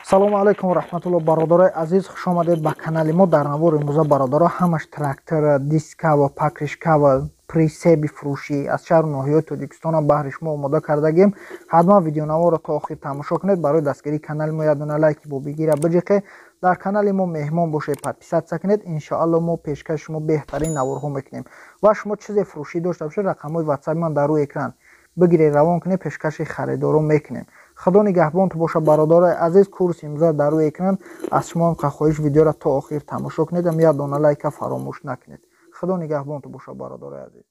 салому алайкум раҳматулло бародарои азиз, хуш омадед ба канали мо. дар навори имрӯза бародаро ҳамаш трактор, дискава, пакришкава, присеби фурӯшӣ аз шаҳру ноҳияи Тоҷикистона баҳри шумо омода кардагем. ҳатман видеонаворро то охир тамошо кунед. барои дастгирии канали мо ядона лайки бо бигира биҷиқе, дар канали мо меҳмон бошед, подписатсия кунед. иншоалло мо пешкаши шумо беҳтарин наворҳо мекунем ва шумо чизе фурӯшӣ дошта бошед, рақамҳои ватсаби ман дар рӯи экран бигиред, равон кунед, пешкаши харидоро мекунем. худо нигаҳбонту боша бародарои азиз. курси имрӯза дар рӯи экран. аз шумо хоҳиш видеоро то охир тамошо кунед, я дона лайка фаромӯш накунед. худо нигаҳбонту боша бародарои азиз.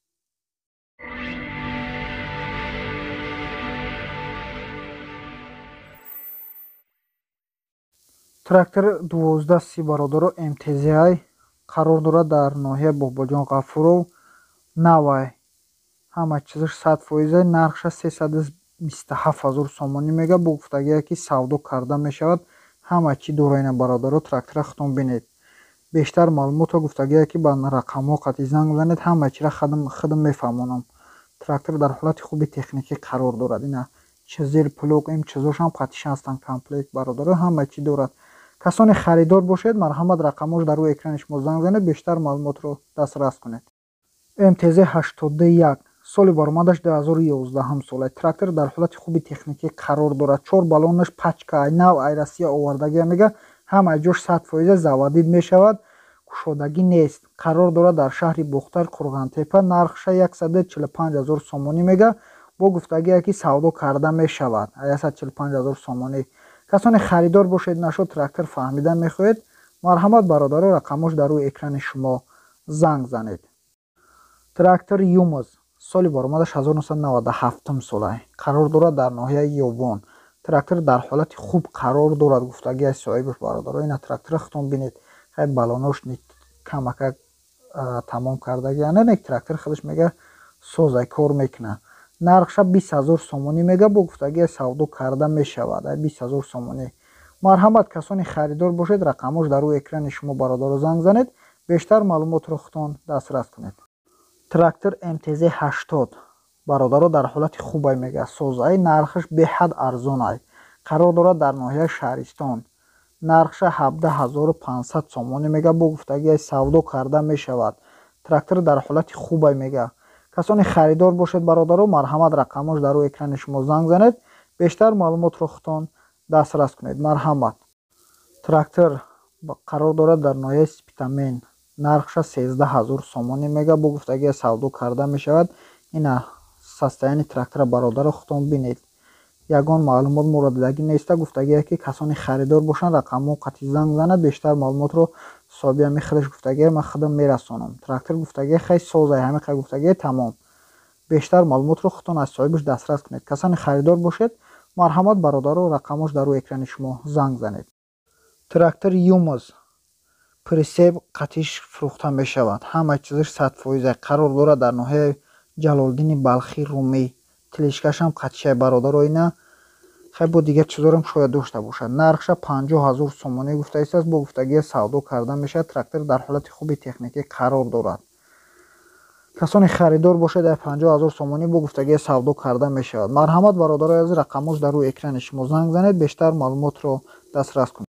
трактор 1230 бародаро МТЗ қарор дорад дар ноҳияи Бобоҷон Ғафуров. навай ҳама чизаш 100%, нархша 327 000 сомонӣ мега. бо гуфтагие ки савдо карда мешавад. ҳама чӣ дороина бародаро трактора худтон бинед. бештар маълумотро гуфтагие ки ба рақамҳо қатъи занг занед, ҳама чира худам мефаҳмонам. трактор дар ҳолати хуби техникӣ қарор дорад. ина чизер плуг им чизошам қатъи ҳастанд комплект бародаро, ҳама чӣ дорад. касоне харидор бошед, марҳамат рақамош дар рӯи экрани шумо занг занед, бештар маълумотро дастрас кунед. МТЗ 81 соли баромадаш 2011 сол. трактор дар ҳолати хуби техникӣ қарор дорад. 4 балонаш пачка нав айрасия овардагия мега. ҳама ҷош 100% завадид мешавад. кушодагӣ нест. қарор дорад дар шаҳри Бухтар, Қурғантепа. нархша 145 000 сомонӣ мега. бо гуфтагие ки савдо карда мешавад. 145 000 сомонӣ. касоне харидор бошед, нашуд трактор фаҳмида мехоҳед, марҳамат бародаро, рақамош дар рӯи экрани шумо занг занед. трактор Юмоз соли баромадаш 1997 сол. қарор дорад дар ноҳияи Ёбон. трактор дар ҳолати хуб қарор дорад. гуфтагии соҳибаш бародаро, ина трактора худтон бинед. хай балонош камака тамом кардаги ана трактор худаш мега созай кор мекуна. нархша 20 000 сомонӣ мега. бо гуфтагии савдо карда мешавад. 20 000 сомонӣ. марҳамат касони харидор бошед, рақамош дар рӯи экрани шумо бародаро занг занед, бештар маълумотро худтон дастрас кунед. трактор МТЗ 80 бародаро дар ҳолати хубай мега. созай нархаш беҳад арзонай. қарор дорад дар ноҳияи Шаҳристон. нархша 17 500 сомонӣ мега. бо гуфтагии савдо карда мешавад. трактор дар ҳолати хубай мега. касоне харидор бошед бародаро, марҳамат рақамош дар рӯи экрани шумо занг занед, бештар маълумотро худтон дастрас кунед. марҳамат. трактор қарор дорад дар ноҳияи Спитамен. нархша 13 000 сомонӣ мега. бо гуфтагии савдо карда мешавад. ина состоянии трактора бародаро худтон бинед. ягон маълумот моро дидагӣ неста. гуфтагие ки касони харидор бошанд, рақамҳо қатъи занг занад, бештар маълумотро соҳиби ҳамин худаш гуфтагие ман худам мерасонам. трактор гуфтагие хай созай, ҳамин қай гуфтагие тамом. бештар маълумотро худтон аз соҳибаш дастрас кунед. касони харидор бошед, марҳамат бародаро, рақамош дар рӯи экрани шумо занг занед. трактор Юмоз присеб қатиш фурӯхта мешавад. ҳама чизаш 100%. қарор дорад дар ноҳияи Ҷалолдини Балхи Румӣ. тилишкашам қатишай бародаро, ина хай бо дигар чизорам шояд дошта бошад. нархша 50 000 сомонӣ гуфта истааст. бо гуфтагии савдо карда мешавад. трактор дар ҳолати хуби техникӣ қарор дорад. касоне харидор бошад, 50 000 сомонӣ бо гуфтагии савдо карда мешавад. марҳамат бародарои азиз, рақамош дар рӯи экрани шумо занг занед, бештар маълумотро дастрас кунед.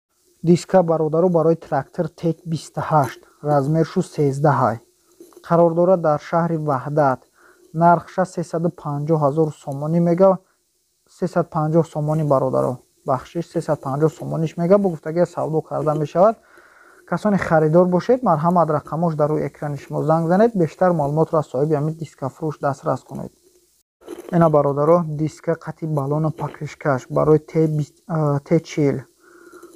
диска бародаро барои трактор ТЕК 28 размершу 13 қарор дорад дар шаҳри Ваҳдат. нархша 350 000 сомонӣ мега. 350 сомонӣ бародаро, бахшиш 350 сомониш мега. бо гуфтагии савдо карда мешавад. касоне харидор бошед, марҳамат рақамош дар рӯи экрани шумо занг занед, бештар маълумотро аз соҳиби ҳамин дискафурӯш дастрас кунед. ина бародаро диска қатъи балона пакришкаш барои Т40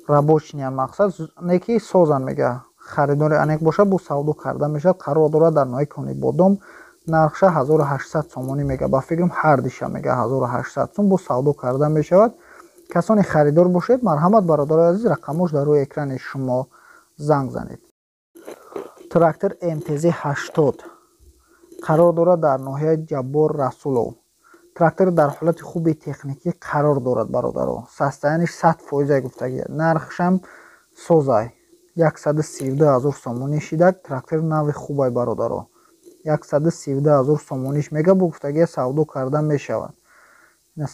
рабочния мақсад неки созан мега. харидори анек бошад, бо савдо карда мешавад. қарор дорад дар ноҳияи Конибодом. нархша 1800 сомонӣ мега. ба фикрам ҳардиша мега 1800 сом. бо савдо карда мешавад. касоне харидор бошед, марҳамат бародарои азиз, рақамош дар рӯи экрани шумо занг занед. трактор МТЗ 80 қарор дорад дар ноҳияи Ҷаббор Расулов. трактор дар ҳолати хуби техникӣ қарор дорад бародаро. состояниш 100% гуфтагӣ. нархшам созай 132 000 сомонӣ шидак. трактор нави хубай бародаро. 132 000 сомониш мега. бо гуфтагии савдо карда мешавад.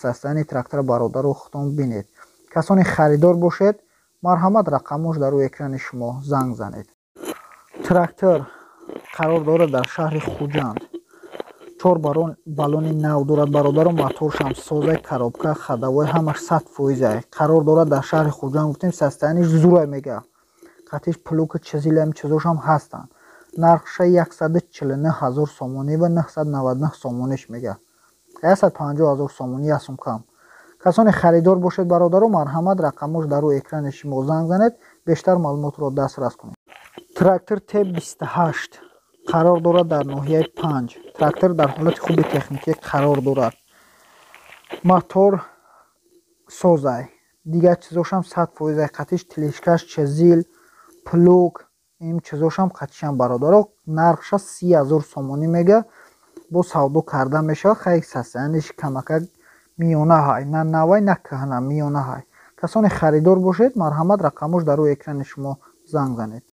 состоянии трактора бародаро худтон бинед. کسانی خریدار باشید مرحمت رقمش در روی اکران شما زنگ زنید. تراکتور قرار دارد در شهر خوجند. 4 балони нав дорад бародару, моторш ҳам созай, коробка, хадавой ҳамаш 100% қарор дорад дар шаҳри Хуҷанд. гуфтем состояниш зурай мега, қатиш плука чизилам чизош ҳам ҳастанд. нархша 149000 сомонӣ ва 999 сомониш мега, 150000 сомонӣ асум кам. касоне харидор бошед бародару, марҳамат рақамош дар рӯи экрани шумо занг занед, бештар маълумотро дастрас кунед. трактор Т28 қарор дорад дар ноҳияи 5. трактор дар ҳолати хуби техникӣ қарор дорад. мотор созай, дигар чизошам 100%, қатиш тилишкаш, чизил, плуг, ин чизошам қатишам бародаро. нархша 30000 сомонӣ мега, бо савдо карда мешавад. хайли состояниш камакак миёна ҳай, на навай, на каҳна, миёна ҳай. касоне харидор бошед марҳамат рақамош дар рӯи экрани шумо занг занед.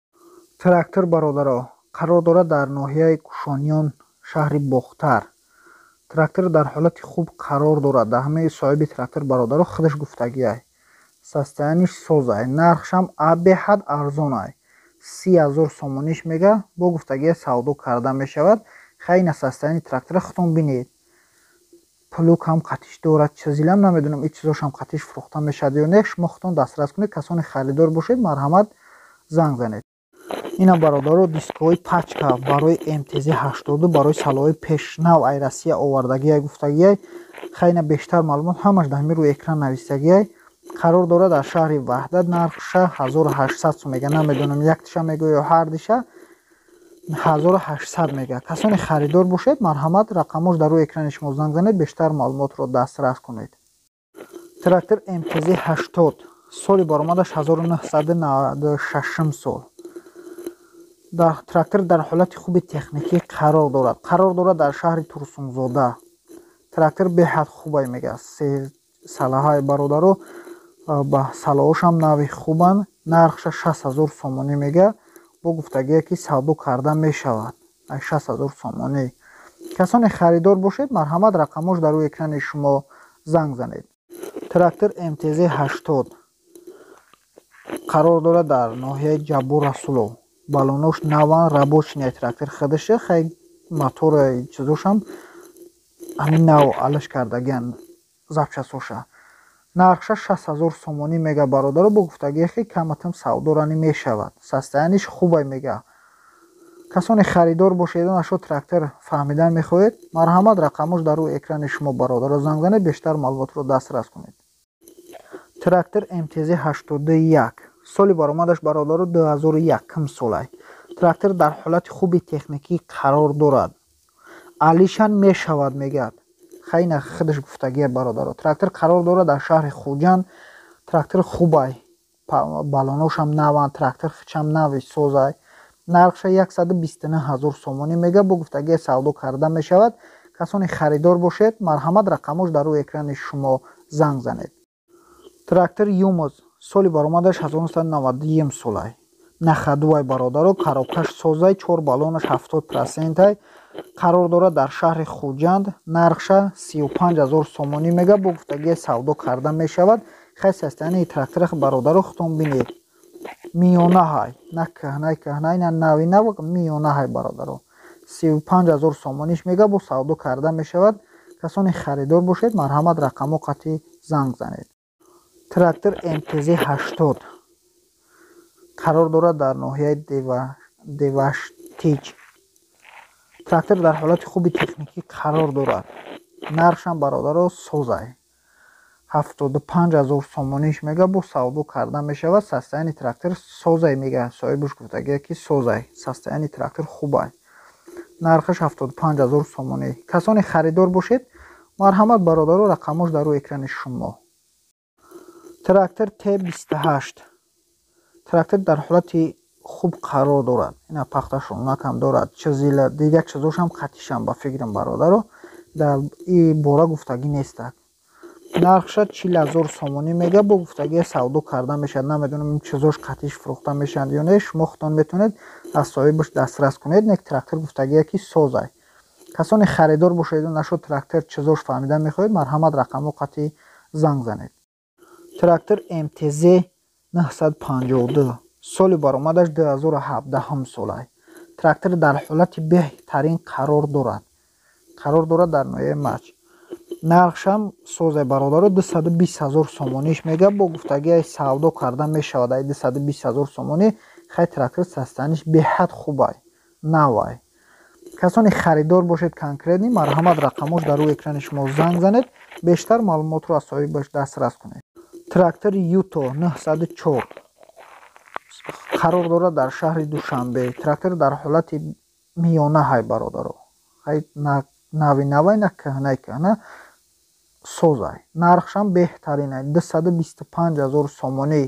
трактор бародаро қарор дорад дар ноҳияи Кушониён, шаҳри Бохтар. трактор дар ҳолати хуб қарор дорад. дар ҳамаи соҳиби трактор бародаро худаш гуфтагиай. состояниш созай, нархшам абеҳад арзонай, 30000 сомониш мега, бо гуфтагия савдо карда мешавад. хайна состояни трактора худтон бинед. плуг ҳам қатиш дорад, чизилам намедонам ин чизошам қатиш фурӯхта мешавад ё не. шумо худтон дастрас кунед. касоне харидор бошед марҳамат занг занед. ина бародаро дискҳои пачка барои МТЗ-80 барои салҳои пешнав ай Россия овардагиай гуфтагиай. хайна бештар маълумот ҳамаш дар ҳамин рӯи экран навистагиай. қарор дорад дар шаҳри Ваҳдат. нархша 1800 сум мега, намедонам як тиша мега ё ҳар диша, 1800 мега. касоне харидор бошед марҳамат рақамош дар рӯи экрани шумо занг занед, бештар маълумотро дастрас кунед. трактор МТЗ-80 соли баромадаш 1996 сол. трактор дар ҳолати хуби техникӣ қарор дорад. қарор дорад дар шаҳри Турсунзода. трактор беҳад хубай мега, се салаҳаи бародаро ба салаҳошам нави хубанд. нархша 6000 сомонӣ мега, бо гуфтагие ки савдо карда мешавад. 6000 сомонӣ. касоне харидор бошед марҳамат рақамош дар рӯи экрани шумо занг занед. трактор МТЗ-80 қарор дорад дар ноҳияи Ҷаббор Расулов. балонош наван, рабочий трактор хадаше, хай мотори чизошам ҳамин нав алаш кардагиан запчастоша. нархша 6000 сомонӣ мега бародаро, бо гуфтагие ки каматам савдо рани мешавад. состояниш хубай мега. касоне харидор бошед нашо трактор фаҳмидан мехоҳед, марҳамат рақамош дар рӯи экрани шумо бародаро занг занед, бештар маълумотро дастрас кунед. трактор МТЗ-81 соли баромадаш бародаро 2001 солай. трактор дар ҳолати хуби техникӣ қарор дорад. алишан мешавад мегад. хайна худаш гуфтагия бародаро. трактор қарор дорад дар шаҳри Хуҷанд. трактор хубай, балоношам наванд, трактор хичам нави созай. нархша 129000 сомонӣ мега, бо гуфтагия савдо карда мешавад. касоне харидор бошед марҳамат рақамош дар рӯи экрани шумо занг занед. трактор Юмоз соли баромадаш 1991 солай. нахадувай бародаро, коробкаш созай, 4 балонаш 70%. қарор дорад дар шаҳри Хуҷанд. нархша 35000 сомонӣ мега, бо гуфтагия савдо карда мешавад. хай состояни трактора бародаро худтон бинед. миёна ҳай, на каҳнай, на нави нав, миёна ҳай бародаро. 35000 сомониш мега, бо савдо карда мешавад. касоне харидор бошед марҳамат рақамо қатӣ занг занед. трактор МТЗ-80 қарор дорад дар ноҳияи Деваштич. трактор дар ҳолати хуби техникӣ қарор дорад. нархшам бародаро созай, 75000 сомониш мега, бо савдо карда мешавад. состояни трактор созай мега, соҳибаш гуфтагия ки созай, состояни трактор хубай. нархаш 75000 сомонӣ. касоне харидор бошед марҳамат бародаро рақамош дар рӯи экрани шумо. трактор Т28 трактор дар ҳолати хуб қарор дорад. ина пахташонакам дорад, чизила, дигар чизошам қатишам ба фикрам бародаро. дар ин бора гуфтагӣ нестак. нархша 40000 сомонӣ мега, бо гуфтагия савдо карда мешавад. намедонам ин чизош қатиш фурӯхта мешаванд ё не. шумо худтон метавонед аз соҳибаш дастрас кунед. нек трактор гуфтагия ки созай. касоне харидор бошед нашо трактор чизош фаҳмида мехоҳед марҳамат рақамо қатӣ занг занед. трактор МТЗ 952 соли баромадаш 2017 сол аст. трактор дар ҳолати беҳтарин қарор дорад дар ноҳияи Мач. нархшам созай бародаро 220 000 сомониш мега бо гуфтагии савдо карда мешавад. 220 000 сомонӣ хай трактор састаниш беҳад хуб аст. навай касоне харидор бошед конкретни марҳамат рақамош дар рӯи экрани шумо занг занед, бештар маълумотро аз соҳибаш дастрас кунед. трактор Юто 904 қарор дорад дар шаҳри Душанбе. трактор дар ҳолати миёна ҳай бародаро, хай нави навай на кӯҳнаи кӯҳна созай. нархшам беҳтарин аст. 225 000 сомонӣ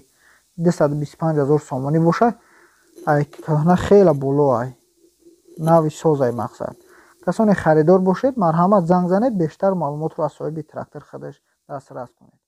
225 000 сомонӣ бошад. ай кӯҳна хеле боло аст. нави созай мақсад. касоне харидор бошед марҳамат занг занед, бештар маълумотро аз соҳиби трактор худаш дастрас кунед.